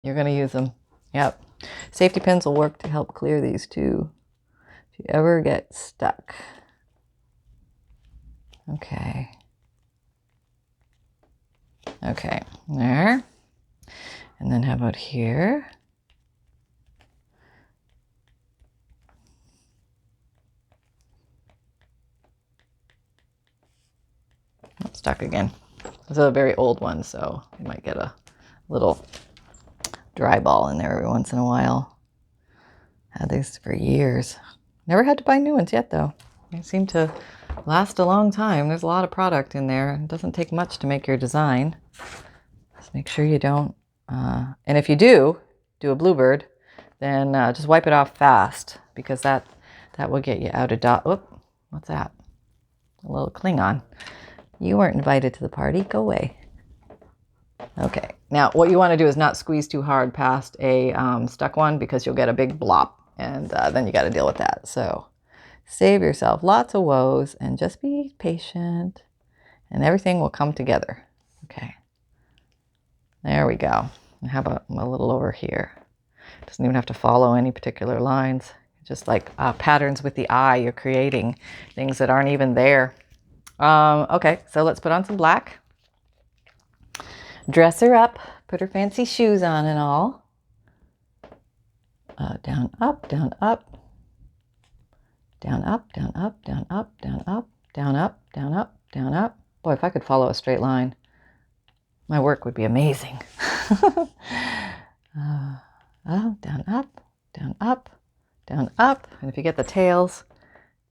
You're going to use them. Yep. Safety pins will work to help clear these too, if you ever get stuck. Okay. Okay, there. And then how about here? Oh, stuck again. This is a very old one, so you might get a little dry ball in there every once in a while. Had these for years. Never had to buy new ones yet, though. They seem to last a long time. There's a lot of product in there. It doesn't take much to make your design. Just make sure you don't. And if you do a bluebird, then just wipe it off fast, because that will get you out of dodge. Whoop, what's that? A little Klingon. You weren't invited to the party. Go away. Okay. Now, what you want to do is not squeeze too hard past a stuck one, because you'll get a big blop, and then you got to deal with that. So save yourself lots of woes and just be patient, and everything will come together. Okay. There we go. And how about a little over here? Doesn't even have to follow any particular lines. Just like patterns with the eye, you're creating things that aren't even there. Okay, so let's put on some black. Dress her up, put her fancy shoes on and all. Down, up, down, up. Down, up, down, up, down, up, down, up, down, up, down, up, down, up. Boy, if I could follow a straight line, my work would be amazing. Down, up, down, up, down, up. And if you get the tails,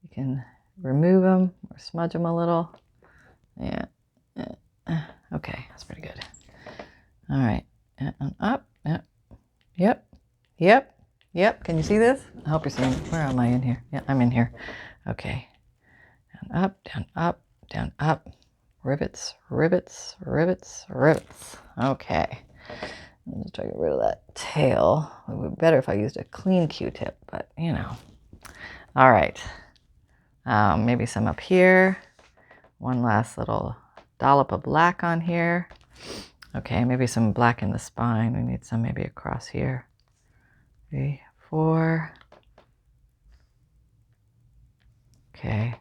you can remove them or smudge them a little. Yeah. Okay, that's pretty good. All right. And up. Yep. Yep. Yep. Can you see this? I hope you're seeing it. Where am I in here? Yeah, I'm in here. Okay. Down, up, down, up, down, up. Rivets, rivets, rivets, rivets. Okay. I'm just trying to get rid of that tail. It would be better if I used a clean Q-tip, but you know. All right. Maybe some up here. One last little dollop of black on here. Okay, maybe some black in the spine. We need some maybe across here. 3, 4. Okay.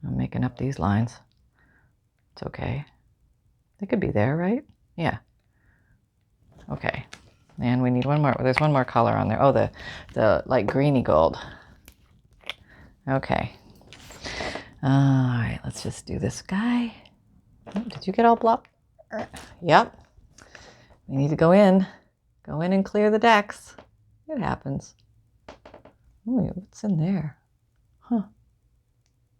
I'm making up these lines. It's okay. They could be there, right? Yeah. Okay. And we need one more. There's one more color on there. Oh, the light greeny gold. Okay. All right, let's just do this guy. Oh, did you get all blopped? Yep. We need to go in. Go in and clear the decks. It happens. Oh, what's in there? Huh.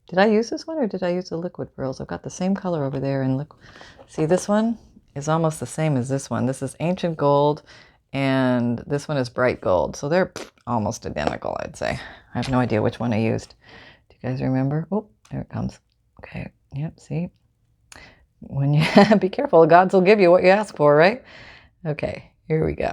Did I use this one, or did I use the liquid pearls? I've got the same color over there in liquid. See, this one is almost the same as this one. This is ancient gold, and this one is bright gold. So they're almost identical, I'd say. I have no idea which one I used. Do you guys remember? Oh, there it comes. Okay. Yep, see? When you be careful, the gods will give you what you ask for, right? Okay, here we go.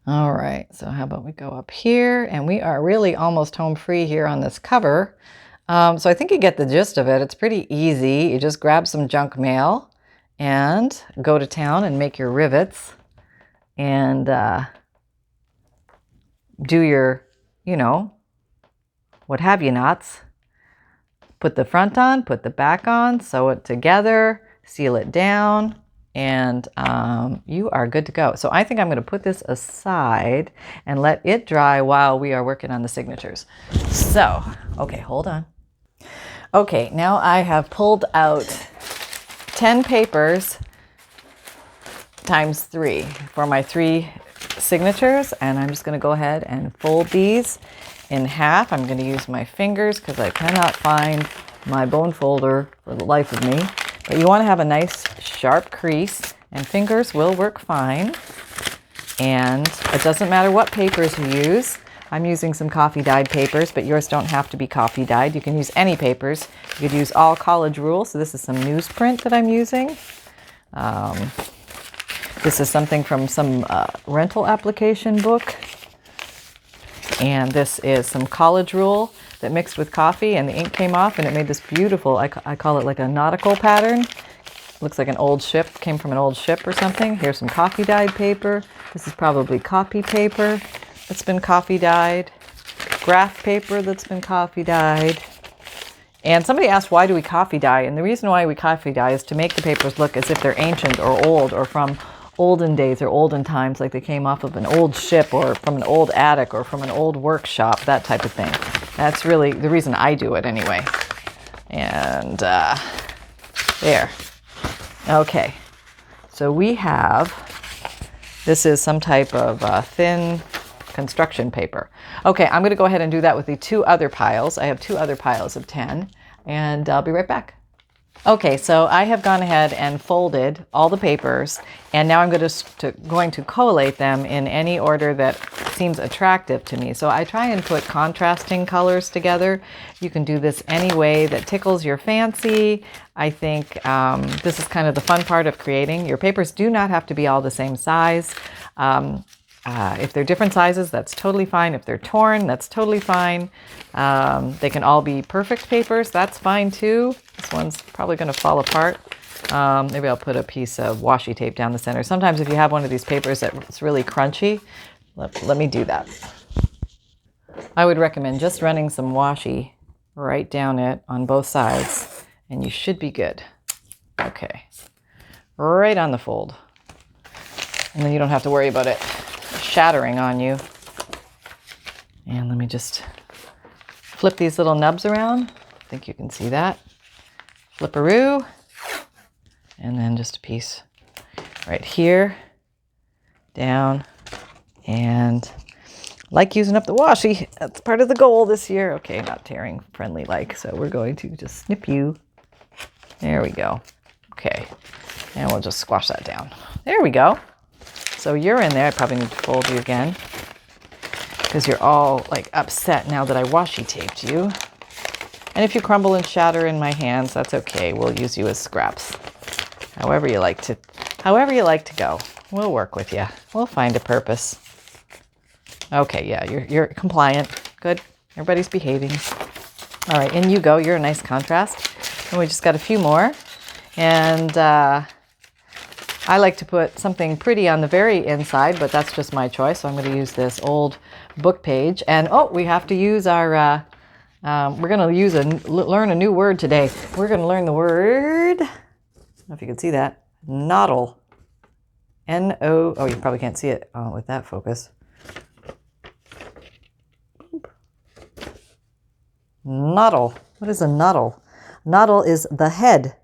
All right, so how about we go up here, and we are really almost home free here on this cover. So I think you get the gist of it. It's pretty easy. You just grab some junk mail and go to town and make your rivets and do your, you know, what have you nots. Put the front on, put the back on, sew it together, seal it down, and you are good to go. So I think I'm going to put this aside and let it dry while we are working on the signatures. So, okay, hold on. Okay, now I have pulled out 10 papers times 3 for my 3 signatures, and I'm just going to go ahead and fold these in half. I'm going to use my fingers because I cannot find my bone folder for the life of me. But you want to have a nice sharp crease, and fingers will work fine. And it doesn't matter what papers you use. I'm using some coffee dyed papers, but yours don't have to be coffee dyed. You can use any papers. You could use all college rule. So this is some newsprint that I'm using. This is something from some rental application book. And this is some college rule that mixed with coffee, and the ink came off and it made this beautiful, I call it like a nautical pattern. looks like an old ship, came from an old ship or something. Here's some coffee dyed paper. This is probably copy paper that's been coffee dyed. Graph paper that's been coffee dyed. And somebody asked, why do we coffee dye? And the reason why we coffee dye is to make the papers look as if they're ancient or old or from olden days or olden times, like they came off of an old ship or from an old attic or from an old workshop, that type of thing. That's really the reason I do it anyway. And there. Okay. So we have, this is some type of thin construction paper. Okay, I'm going to go ahead and do that with the 2 other piles. I have 2 other piles of 10, and I'll be right back. Okay, so I have gone ahead and folded all the papers, and now I'm going to collate them in any order that seems attractive to me. So I try and put contrasting colors together. You can do this any way that tickles your fancy. I think this is kind of the fun part of creating. Your papers do not have to be all the same size. If they're different sizes, that's totally fine. If they're torn, that's totally fine. They can all be perfect papers. That's fine too. This one's probably going to fall apart. Maybe I'll put a piece of washi tape down the center. Sometimes if you have one of these papers that's really crunchy, let me do that. I would recommend just running some washi right down it on both sides, and you should be good. Okay, right on the fold. And then you don't have to worry about it shattering on you. And let me just flip these little nubs around. I think you can see that. Flipperoo. And then just a piece right here, down, and like using up the washi. That's part of the goal this year. Okay, not tearing friendly like, so we're going to just snip you. There we go. Okay, and we'll just squash that down. There we go. So you're in there. I probably need to fold you again because you're all like upset now that I washi taped you. And if you crumble and shatter in my hands, that's okay. We'll use you as scraps. However you like to go. We'll work with you. We'll find a purpose. Okay, yeah, you're compliant. Good. Everybody's behaving. All right, in you go. You're a nice contrast. And we just got a few more. And I like to put something pretty on the very inside, but that's just my choice. So I'm going to use this old book page. And we have to use our, we're going to learn a new word today. We're going to learn the word, I don't know if you can see that, noddle. N-O, you probably can't see it with that focus. Noddle. What is a noddle? Noddle is the head,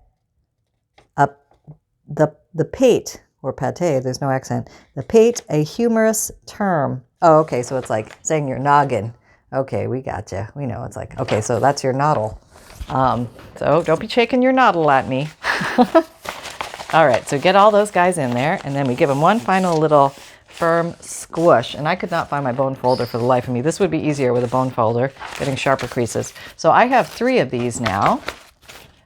the pate, or pate, there's no accent. The pate, a humorous term. Oh, okay, so it's like saying your noggin. Okay, we gotcha. We know it's like, okay, so that's your noddle. So don't be shaking your noddle at me. All right, so get all those guys in there, and then we give them one final little firm squish. And I could not find my bone folder for the life of me. This would be easier with a bone folder, getting sharper creases. So I have 3 of these now.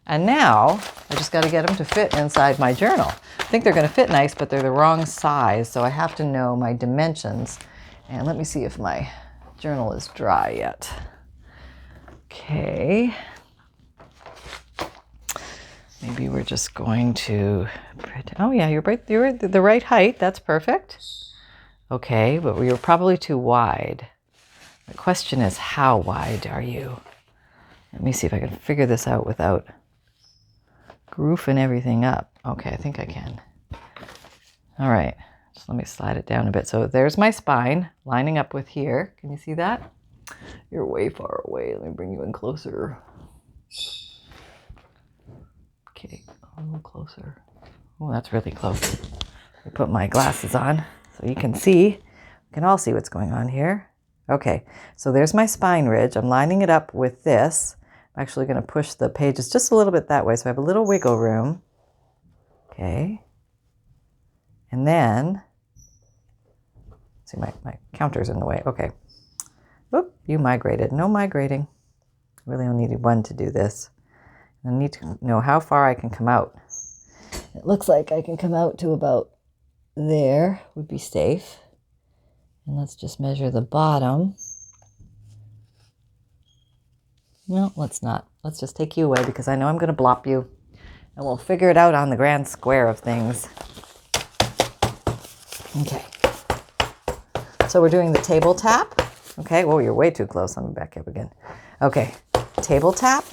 And now I just got to get them to fit inside my journal. I think they're going to fit nice, but they're the wrong size. So I have to know my dimensions. And let me see if my journal is dry yet. Okay. Maybe we're just going to, oh yeah, you're the right height. That's perfect. Okay, but we were probably too wide. The question is, how wide are you? Let me see if I can figure this out without groofing everything up. Okay, I think I can. All right, just let me slide it down a bit. So there's my spine lining up with here. Can you see that? You're way far away. Let me bring you in closer. Okay, a little closer. Oh, that's really close. I put my glasses on so you can see. We can all see what's going on here. Okay, so there's my spine ridge. I'm lining it up with this. I'm actually going to push the pages just a little bit that way so I have a little wiggle room. Okay. And then, see, my counter's in the way. Okay. Oop, you migrated. No migrating. Really only needed 1 to do this. I need to know how far I can come out. It looks like I can come out to about there, would be safe. And let's just measure the bottom. No, let's not. Let's just take you away because I know I'm going to blop you. and we'll figure it out on the grand square of things. Okay. So we're doing the table tap. Okay, whoa, you're way too close. Let me back up again. Okay, table tap,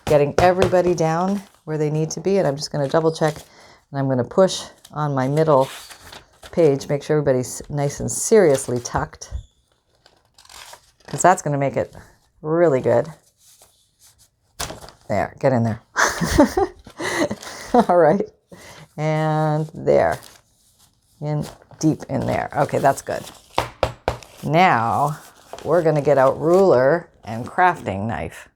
getting everybody down where they need to be. And I'm just going to double check, and I'm going to push on my middle page, make sure everybody's nice and seriously tucked, because that's going to make it really good. There, get in there. All right, and there, in deep in there. Okay, that's good. Now we're going to get out ruler and crafting knife.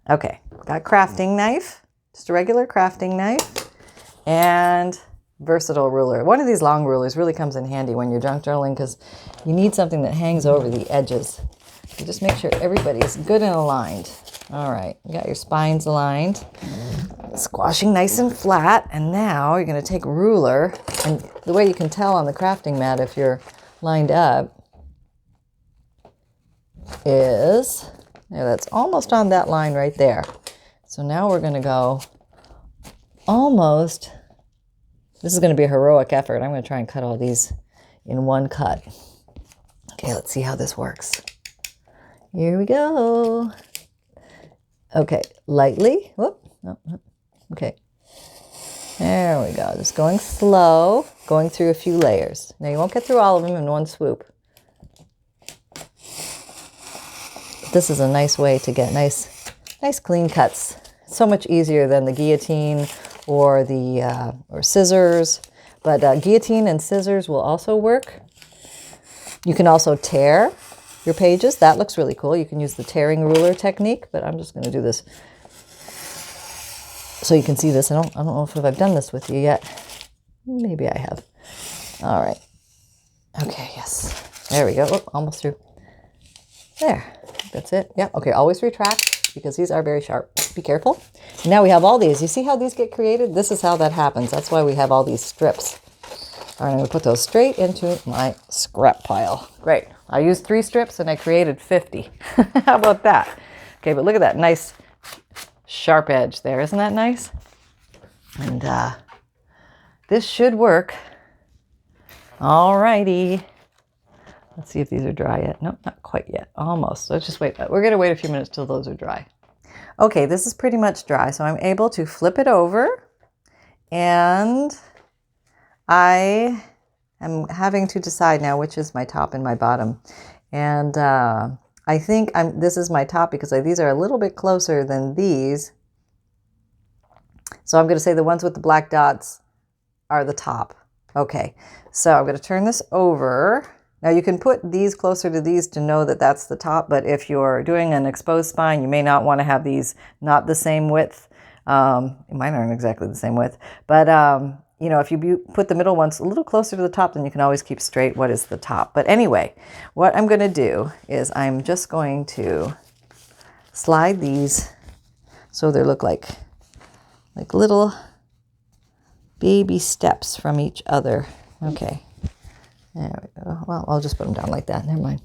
Okay, got crafting knife, just a regular crafting knife, and versatile ruler. One of these long rulers really comes in handy when you're junk journaling, because you need something that hangs over the edges. So just make sure everybody's good and aligned. All right, you got your spines aligned, squashing nice and flat, and now you're going to take ruler, and the way you can tell on the crafting mat if you're lined up is, yeah, that's almost on that line right there. So now we're going to go almost, this is going to be a heroic effort. I'm going to try and cut all these in one cut. Okay, let's see how this works. Here we go. Okay, lightly. Whoop. Okay. There we go. Just going slow, going through a few layers. Now you won't get through all of them in one swoop. This is a nice way to get nice clean cuts. So much easier than the guillotine or the or scissors. But guillotine and scissors will also work. You can also tear your pages. That looks really cool. You can use the tearing ruler technique, but I'm just going to do this so you can see this. I don't know if I've done this with you yet. Maybe I have. All right. Okay, yes. There we go. Oh, almost through. There. That's it. Yeah. Okay, always retract because these are very sharp. Be careful. And now we have all these. You see how these get created? This is how that happens. That's why we have all these strips. All right, I'm going to put those straight into my scrap pile. Great. I used 3 strips and I created 50. How about that? Okay, but look at that nice sharp edge there. Isn't that nice? And this should work. All righty. Let's see if these are dry yet. Nope, not quite yet. Almost. Let's just wait. We're going to wait a few minutes till those are dry. Okay, this is pretty much dry, so I'm able to flip it over, and I am having to decide now which is my top and my bottom. And I think this is my top because these are a little bit closer than these. So I'm going to say the ones with the black dots are the top. Okay, so I'm going to turn this over. Now you can put these closer to these to know that that's the top, but if you're doing an exposed spine, you may not want to have these not the same width. Mine aren't exactly the same width, but you know, if you put the middle ones a little closer to the top, then you can always keep straight what is the top. But anyway, what I'm going to do is I'm just going to slide these so they look like little baby steps from each other. Okay. There we go. Well, I'll just put them down like that. Never mind.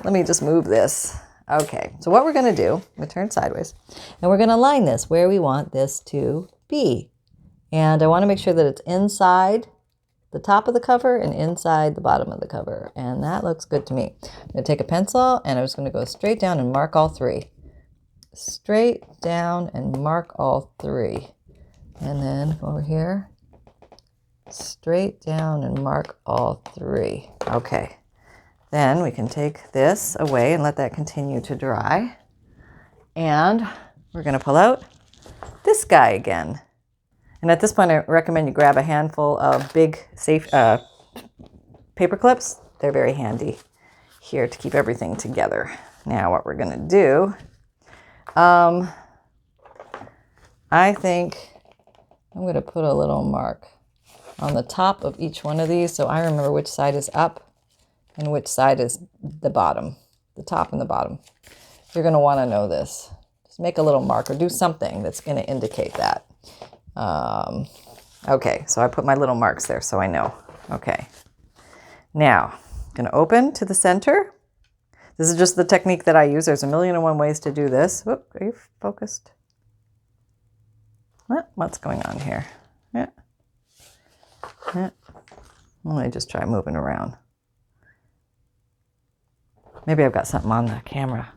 Let me just move this. Okay, so what we're going to do, I'm going to turn sideways, and we're going to line this where we want this to be. And I want to make sure that it's inside the top of the cover and inside the bottom of the cover. And that looks good to me. I'm going to take a pencil, and I'm just going to go straight down and mark all 3. Straight down and mark all 3. And then over here, straight down and mark all 3. Okay. Then we can take this away and let that continue to dry. And we're going to pull out this guy again. And at this point, I recommend you grab a handful of big safe paper clips. They're very handy here to keep everything together. Now what we're going to do, I think I'm going to put a little mark on the top of each one of these so I remember which side is up and which side is the bottom, the top and the bottom. You're going to want to know this. Just make a little mark or do something that's going to indicate that. Okay, so I put my little marks there so I know. Okay. Now, I'm going to open to the center. This is just the technique that I use. There's 1,000,001 ways to do this. Whoop, are you focused? What's going on here? Yeah. Let me just try moving around. Maybe I've got something on the camera.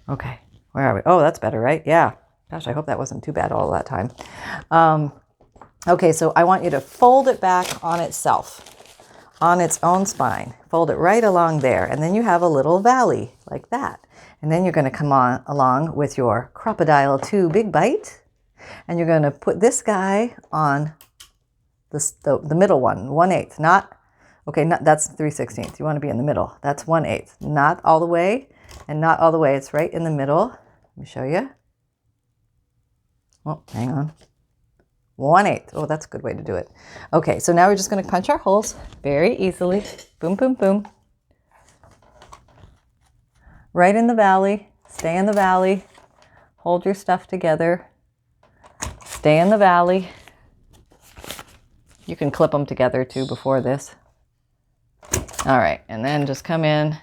Okay, where are we? Oh, that's better, right? Yeah. Gosh, I hope that wasn't too bad all that time. Okay, so I want you to fold it back on itself, on its own spine. Fold it right along there, and then you have a little valley like that. And then you're going to come on along with your Crocodile 2 Big Bite, and you're going to put this guy on the middle one, 1/8, not, okay, that's 3/16. You want to be in the middle. That's 1/8, not all the way and not all the way. It's right in the middle. Let me show you. Oh, hang on. 1/8. Oh, that's a good way to do it. Okay, so now we're just going to punch our holes very easily. Boom, boom, boom. Right in the valley. Stay in the valley. Hold your stuff together. Stay in the valley. You can clip them together too before this. All right, and then just come in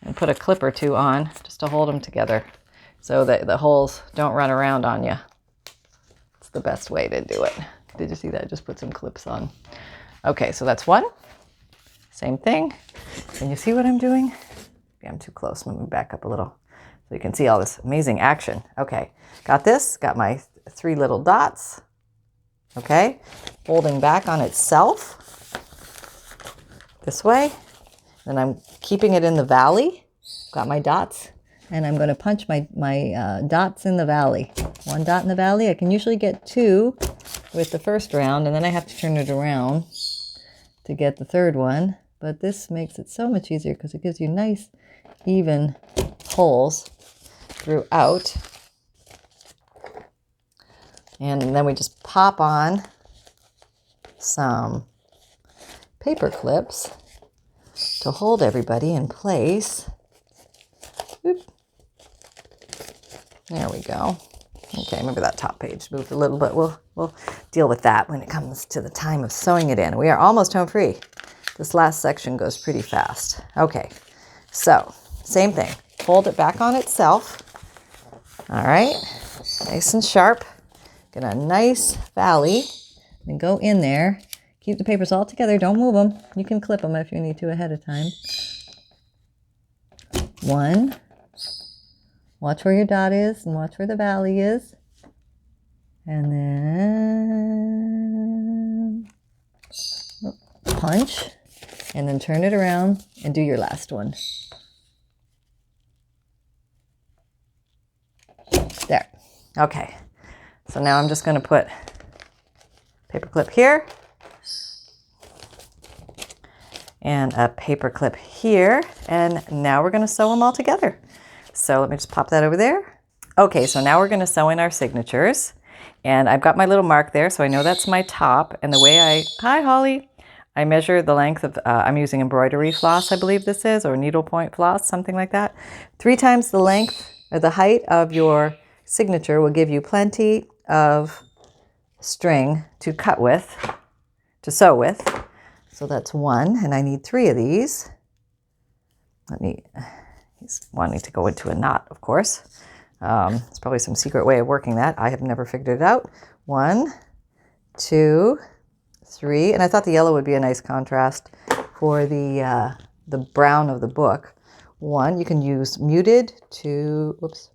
and put a clip or two on just to hold them together so that the holes don't run around on you. It's the best way to do it. Did you see that? Just put some clips on. Okay, so that's one. Same thing. Can you see what I'm doing? Maybe I'm too close. Let me back up a little so you can see all this amazing action. Okay, got this. Got my 3 little dots. Okay, folding back on itself this way. Then I'm keeping it in the valley. Got my dots, and I'm going to punch my dots in the valley. 1 dot in the valley. I can usually get 2 with the first round, and then I have to turn it around to get the third one. But this makes it so much easier because it gives you nice, even holes throughout. And then we just pop on some paper clips to hold everybody in place. Oop. There we go. Okay, maybe that top page moved a little bit. We'll deal with that when it comes to the time of sewing it in. We are almost home free. This last section goes pretty fast. Okay, so same thing. Fold it back on itself. All right, nice and sharp. Get a nice valley and go in there. Keep the papers all together. Don't move them. You can clip them if you need to ahead of time. 1. Watch where your dot is and watch where the valley is. And then punch. And then turn it around and do your last one. There. Okay. So now I'm just going to put paper clip here and a paper clip here, and now we're going to sew them all together. So let me just pop that over there. Okay, so now we're going to sew in our signatures, and I've got my little mark there, so I know that's my top. And the way hi Holly, I measure the length of, I'm using embroidery floss, I believe this is, or needlepoint floss, something like that. 3 times the length or the height of your signature will give you plenty of string to cut with, to sew with. So that's 1, and I need 3 of these. He's wanting to go into a knot, of course. It's probably some secret way of working that. I have never figured it out. 1, 2, 3, and I thought the yellow would be a nice contrast for the brown of the book. 1, you can use muted. 2, whoops,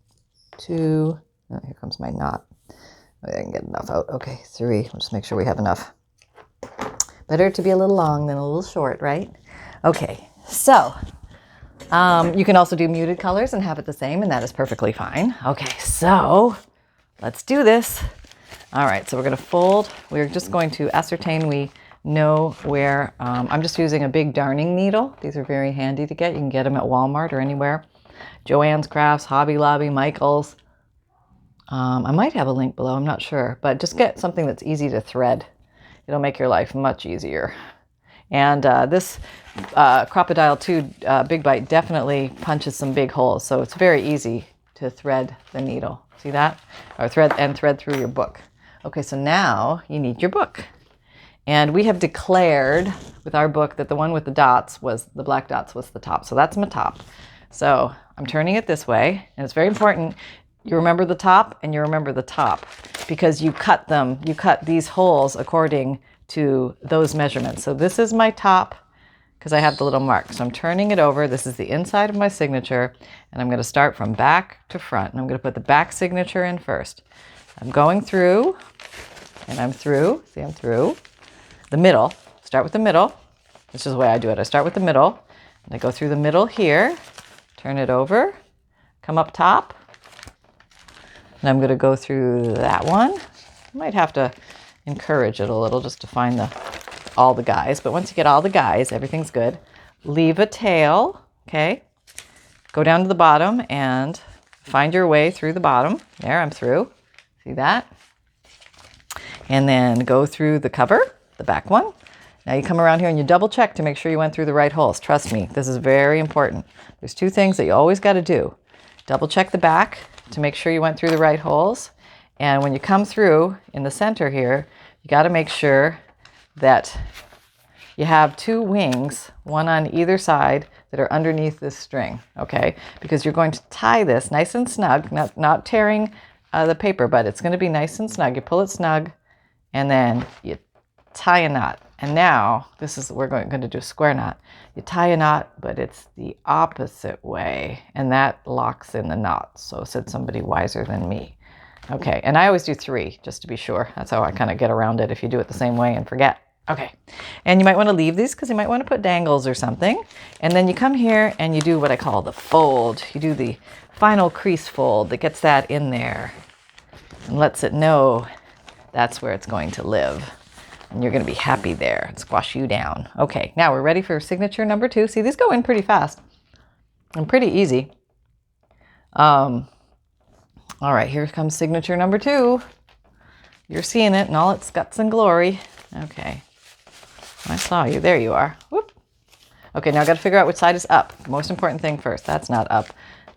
2, oh, here comes my knot. I can get enough out. Okay, 3, we'll just make sure we have enough. Better to be a little long than a little short, right? Okay, so you can also do muted colors and have it the same, and that is perfectly fine. Okay, so let's do this. All right, so we're going to fold. We're just going to ascertain we know where. I'm just using a big darning needle. These are very handy to get. You can get them at Walmart or anywhere. Joann's Crafts, Hobby Lobby, Michael's. I might have a link below, I'm not sure, but just get something that's easy to thread. It'll make your life much easier. And this Crocodile 2 Big Bite definitely punches some big holes, so it's very easy to thread the needle. See that? Or thread through your book. Okay, so now you need your book. And we have declared with our book that the one with the dots was, the black dots was the top. So that's my top. So I'm turning it this way, and it's very important. you remember the top and you remember the top because you cut them, you cut these holes according to those measurements. So this is my top because I have the little mark. So I'm turning it over. This is the inside of my signature and I'm going to start from back to front. And I'm going to put the back signature in first. I'm going through and I'm through. See, I'm through the middle. Start with the middle. This is the way I do it. I start with the middle and I go through the middle here, turn it over, come up top. And I'm going to go through that one. I might have to encourage it a little just to find all the guys. But once you get all the guys, everything's good. Leave a tail, okay? Go down to the bottom and find your way through the bottom. There, I'm through. See that? And then go through the cover, the back one. Now you come around here and you double check to make sure you went through the right holes. Trust me, this is very important. There's two things that you always got to do. Double check the back to make sure you went through the right holes. And when you come through in the center here, you got to make sure that you have two wings, one on either side, that are underneath this string, okay? Because you're going to tie this nice and snug, not tearing the paper, but it's going to be nice and snug. You pull it snug and then you tie a knot. And now, we're going to do a square knot. You tie a knot, but it's the opposite way, and that locks in the knot. So said somebody wiser than me. Okay, and I always do 3, just to be sure. That's how I kind of get around it if you do it the same way and forget. Okay, and you might want to leave these because you might want to put dangles or something. And then you come here and you do what I call the fold. You do the final crease fold that gets that in there and lets it know that's where it's going to live. And you're going to be happy there and squash you down. Okay, now we're ready for signature number 2. See, these go in pretty fast and pretty easy. All right, here comes signature number 2. You're seeing it in all its guts and glory. Okay, I saw you. There you are. Whoop. Okay, now I got to figure out which side is up. Most important thing first. That's not up.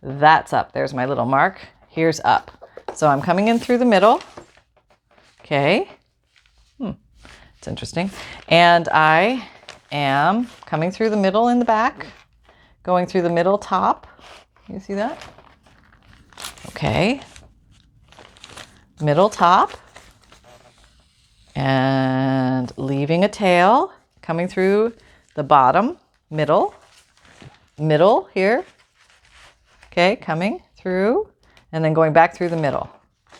That's up. There's my little mark. Here's up. So I'm coming in through the middle. Okay. It's interesting. And I am coming through the middle in the back, going through the middle top. You see that? Okay. Middle top. And leaving a tail, coming through the bottom, middle here. Okay, coming through, and then going back through the middle.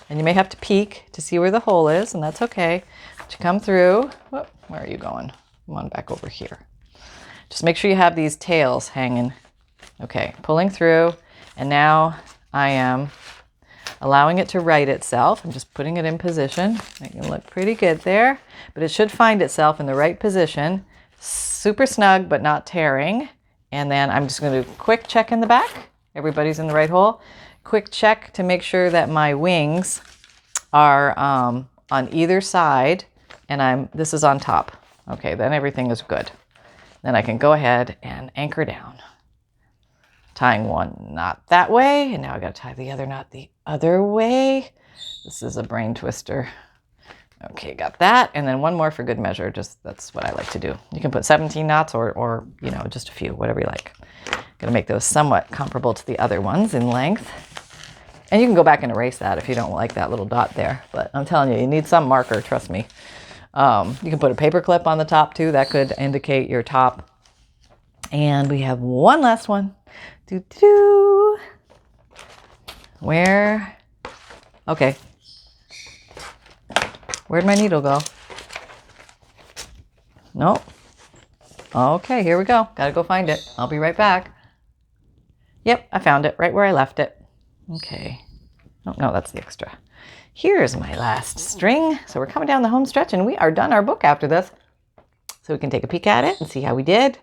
And you may have to peek to see where the hole is, and that's okay. But you come through. Whoop, where are you going? Come on back over here. Just make sure you have these tails hanging. Okay, pulling through, and now I am allowing it to right itself. I'm just putting it in position. Making it look pretty good there, but it should find itself in the right position. Super snug, but not tearing. And then I'm just going to do a quick check in the back. Everybody's in the right hole. Quick check to make sure that my wings are on either side, and this is on top. Okay, then everything is good. Then I can go ahead and anchor down. Tying one knot that way, and now I got to tie the other knot the other way. This is a brain twister. Okay, got that, and then one more for good measure. Just that's what I like to do. You can put 17 knots or just a few, whatever you like. Gonna make those somewhat comparable to the other ones in length. And you can go back and erase that if you don't like that little dot there. But I'm telling you, you need some marker, trust me. You can put a paper clip on the top too. That could indicate your top. And we have one last one. Doo-doo. Where? Okay. Where'd my needle go? Nope. Okay, here we go. Gotta go find it. I'll be right back. Yep, I found it right where I left it. Okay. Oh, no, that's the extra. Here's my last string. So we're coming down the home stretch and we are done our book after this. So we can take a peek at it and see how we did.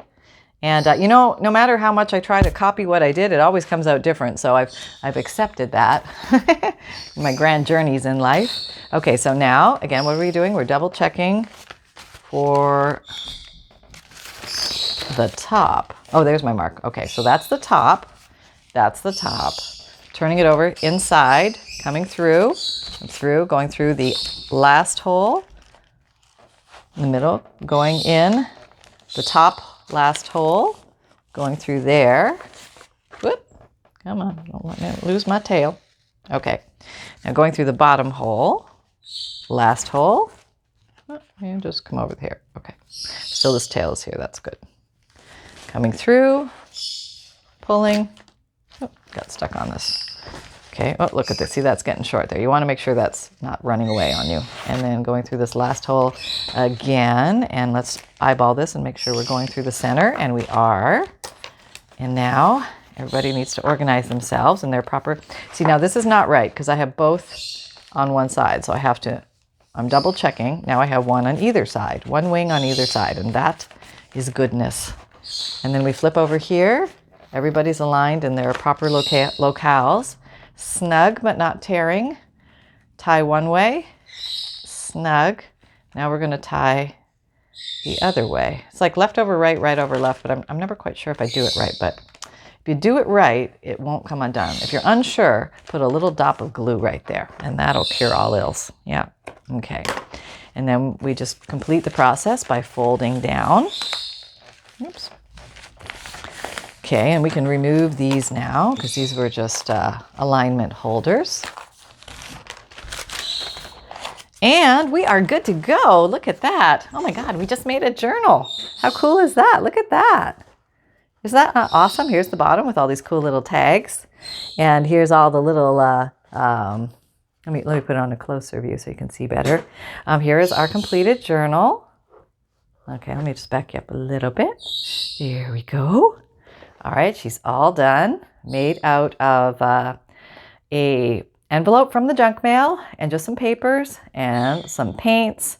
And, no matter how much I try to copy what I did, it always comes out different. So I've accepted that in my grand journeys in life. Okay, so now, again, what are we doing? We're double checking for the top. Oh, there's my mark. Okay, so that's the top. That's the top. Turning it over inside, coming through, going through the last hole in the middle, going in the top last hole, going through there. Whoop, come on, don't let me lose my tail. Okay, now going through the bottom hole, last hole, and just come over here. Okay, still this tail is here, that's good. Coming through, pulling, oh, got stuck on this. Okay, oh, look at this, see that's getting short there. You want to make sure that's not running away on you. And then going through this last hole again, and let's eyeball this and make sure we're going through the center, and we are. And now everybody needs to organize themselves in their proper, see now this is not right because I have both on one side, so I have to, I'm double checking. Now I have one on either side, one wing on either side, and that is goodness. And then we flip over here, everybody's aligned in their proper locales. Snug but not tearing. Tie one way, snug. Now we're going to tie the other way. It's like left over right, right over left, but I'm never quite sure if I do it right. But if you do it right, it won't come undone. If you're unsure, put a little dot of glue right there, and that'll cure all ills. Yeah, okay. And then we just complete the process by folding down. Oops. Okay, and we can remove these now because these were just alignment holders. And we are good to go. Look at that. Oh my God, we just made a journal. How cool is that? Look at that. Is that not awesome? Here's the bottom with all these cool little tags. And here's all the little, let me put it on a closer view so you can see better. Here is our completed journal. Okay, let me just back you up a little bit. There we go. All right, she's all done, made out of a envelope from the junk mail and just some papers and some paints.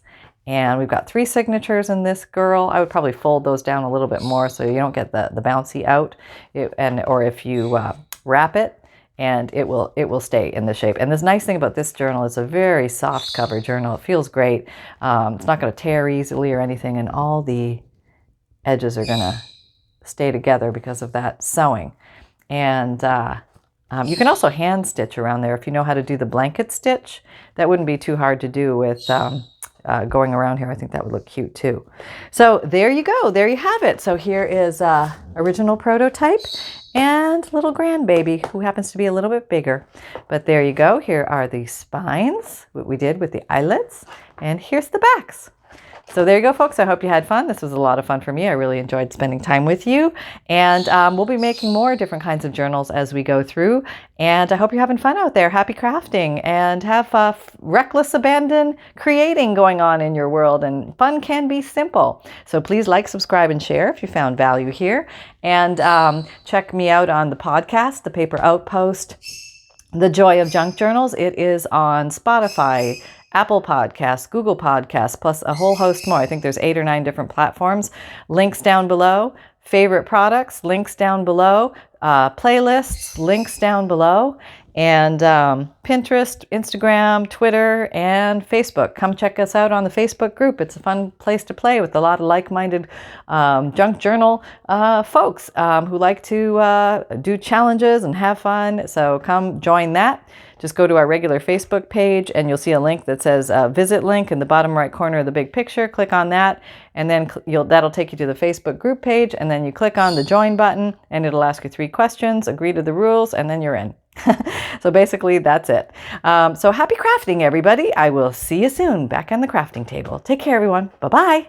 And we've got 3 signatures in this girl. I would probably fold those down a little bit more so you don't get the bouncy out. Or if you wrap it, and it will stay in the shape. And this nice thing about this journal is a very soft cover journal. It feels great. It's not going to tear easily or anything, and all the edges are going to stay together because of that sewing. And you can also hand stitch around there if you know how to do the blanket stitch. That wouldn't be too hard to do with going around here. I think that would look cute too. So there you go. There you have it. So here is original prototype and little grandbaby who happens to be a little bit bigger. But there you go. Here are the spines, what we did with the eyelets, and here's the backs. So there you go, folks. I hope you had fun. This was a lot of fun for me. I really enjoyed spending time with you. And we'll be making more different kinds of journals as we go through. And I hope you're having fun out there. Happy crafting, and have reckless abandon creating going on in your world. And fun can be simple. So please like, subscribe, and share if you found value here. And check me out on the podcast, The Paper Outpost, The Joy of Junk Journals. It is on Spotify, Apple Podcasts, Google Podcasts, plus a whole host more. I think there's 8 or 9 different platforms. Links down below. Favorite products, links down below. Playlists, links down below. And Pinterest, Instagram, Twitter, and Facebook. Come check us out on the Facebook group. It's a fun place to play with a lot of like-minded junk journal folks who like to do challenges and have fun. So come join that. Just go to our regular Facebook page and you'll see a link that says visit link in the bottom right corner of the big picture. Click on that, and then that'll take you to the Facebook group page, and then you click on the join button and it'll ask you 3 questions, agree to the rules, and then you're in. So basically that's it. So happy crafting, everybody. I will see you soon back on the crafting table. Take care, everyone. Bye-bye.